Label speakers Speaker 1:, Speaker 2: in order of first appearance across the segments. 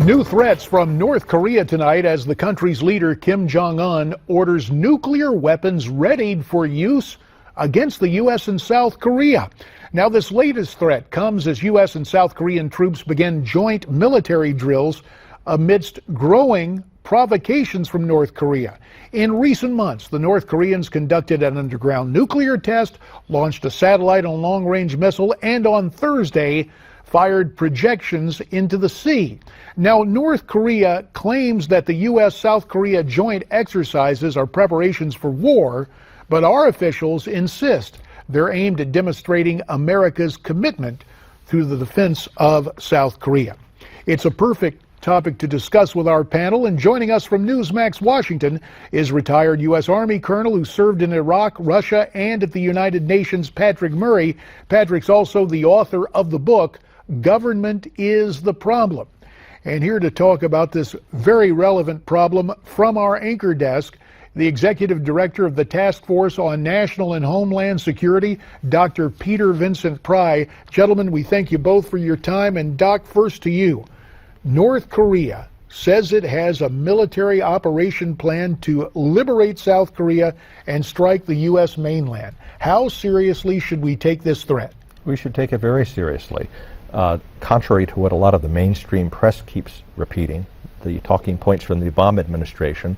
Speaker 1: New threats from North Korea tonight as the country's leader Kim Jong-un orders nuclear weapons readied for use against the U.S. and South Korea. Now, this latest threat comes as U.S. and South Korean troops begin joint military drills amidst growing provocations from North Korea. In recent months, the North Koreans conducted an underground nuclear test, launched a satellite and long-range missile, and on Thursday, fired projections into the sea. Now, North Korea claims that the U.S.-South Korea joint exercises are preparations for war, but our officials insist they're aimed at demonstrating America's commitment to the defense of South Korea. It's a perfect topic to discuss with our panel, and joining us from Newsmax Washington is retired U.S. Army Colonel who served in Iraq, Russia, and at the United Nations, Patrick Murray. Patrick's also the author of the book, Government is the Problem. And here to talk about this very relevant problem from our anchor desk, the Executive Director of the Task Force on National and Homeland Security, Dr. Peter Vincent Pry. Gentlemen, we thank you both for your time. And Doc, first to you. North Korea says it has a military operation plan to liberate South Korea and strike the U.S. mainland. How seriously should we take this threat?
Speaker 2: We should take it very seriously. Contrary to what a lot of the mainstream press keeps repeating, the talking points from the Obama administration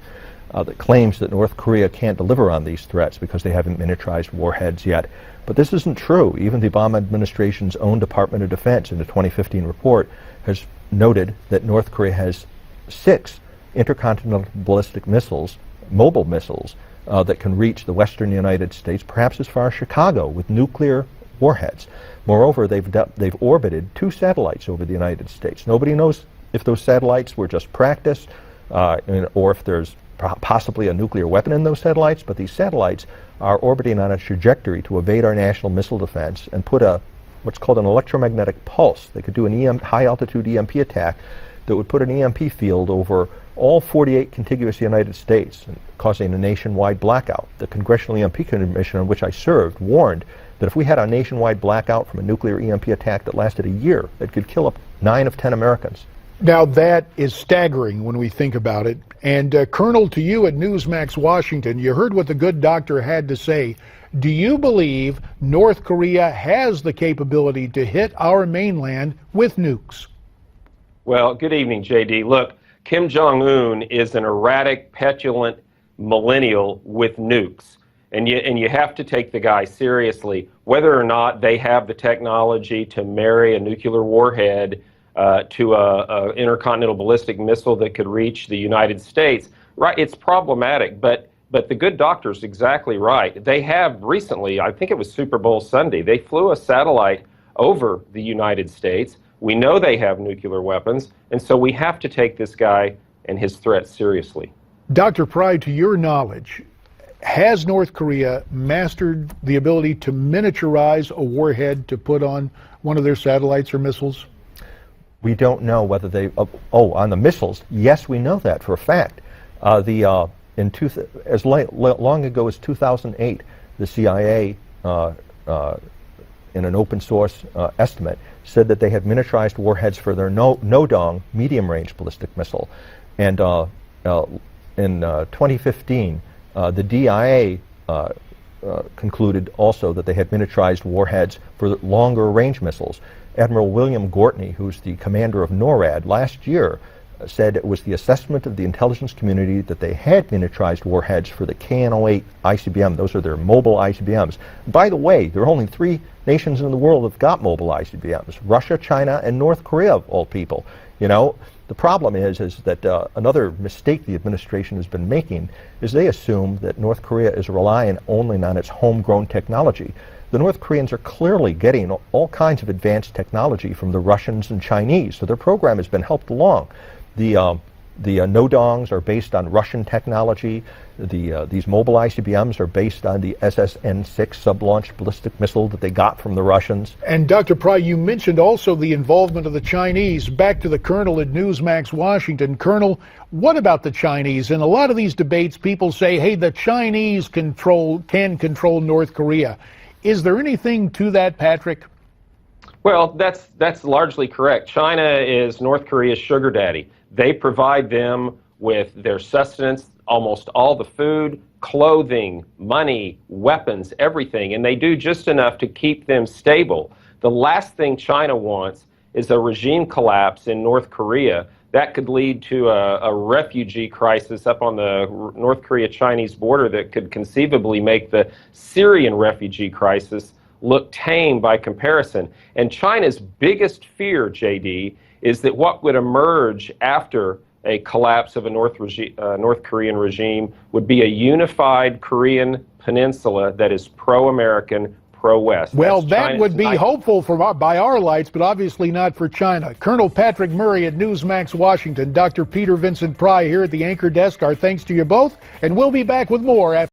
Speaker 2: that claims that North Korea can't deliver on these threats because they haven't miniaturized warheads yet. But this isn't true. Even the Obama administration's own Department of Defense in a 2015 report has noted that North Korea has 6 intercontinental ballistic missiles, mobile missiles, that can reach the western United States, perhaps as far as Chicago, with nuclear warheads. Moreover, they've orbited 2 satellites over the United States. Nobody knows if those satellites were just practice or if there's possibly a nuclear weapon in those satellites, but these satellites are orbiting on a trajectory to evade our national missile defense and put what's called an electromagnetic pulse. They could do an high-altitude EMP attack that would put an EMP field over all 48 contiguous United States, causing a nationwide blackout. The Congressional EMP Commission, on which I served, warned that if we had a nationwide blackout from a nuclear EMP attack that lasted a year, it could kill up 9 of 10 Americans.
Speaker 1: Now, that is staggering when we think about it. And Colonel, to you at Newsmax Washington, you heard what the good doctor had to say. Do you believe North Korea has the capability to hit our mainland with nukes?
Speaker 3: Well, good evening, JD. Look, Kim Jong-un is an erratic, petulant millennial with nukes. And you have to take the guy seriously, whether or not they have the technology to marry a nuclear warhead to a intercontinental ballistic missile that could reach the United States. Right, it's problematic, but the good doctor's exactly right. They have recently, I think it was Super Bowl Sunday, they flew a satellite over the United States. We know they have nuclear weapons, and so we have to take this guy and his threats seriously.
Speaker 1: Dr. Pry, to your knowledge, has North Korea mastered the ability to miniaturize a warhead to put on one of their satellites or missiles?
Speaker 2: We don't know whether they, on the missiles, yes, we know that for a fact. As long ago as 2008, the CIA, in an open source estimate, said that they had miniaturized warheads for their Nodong medium-range ballistic missile. And in 2015, the DIA concluded also that they had miniaturized warheads for longer-range missiles. Admiral William Gortney, who's the commander of NORAD, last year said it was the assessment of the intelligence community that they had miniaturized warheads for the KN-08 ICBM. Those are their mobile ICBMs. By the way, there are only 3 nations in the world that have got mobile ICBMs: Russia, China, and North Korea, of all people. You know, the problem is that another mistake the administration has been making is they assume that North Korea is relying only on its homegrown technology. The North Koreans are clearly getting all kinds of advanced technology from the Russians and Chinese, so their program has been helped along. The Nodongs are based on Russian technology. These mobile ICBMs are based on the SSN-6 sub-launched ballistic missile that they got from the Russians.
Speaker 1: And Dr. Pry, you mentioned also the involvement of the Chinese. Back to the Colonel at Newsmax Washington. Colonel, what about the Chinese? In a lot of these debates, people say, hey, the Chinese can control North Korea. Is there anything to that, Patrick?
Speaker 3: Well, that's largely correct. China is North Korea's sugar daddy. They provide them with their sustenance, almost all the food, clothing, money, weapons, everything, and they do just enough to keep them stable. The last thing China wants is a regime collapse in North Korea. That could lead to a refugee crisis up on the North Korea-Chinese border that could conceivably make the Syrian refugee crisis look tame by comparison. And China's biggest fear, JD, is that what would emerge after a collapse of a North Korean regime would be a unified Korean peninsula that is pro-American, pro-West.
Speaker 1: Well, that would be hopeful by our lights, but obviously not for China. Colonel Patrick Murray at Newsmax Washington, Dr. Peter Vincent Pry here at the Anchor Desk. Our thanks to you both, and we'll be back with more after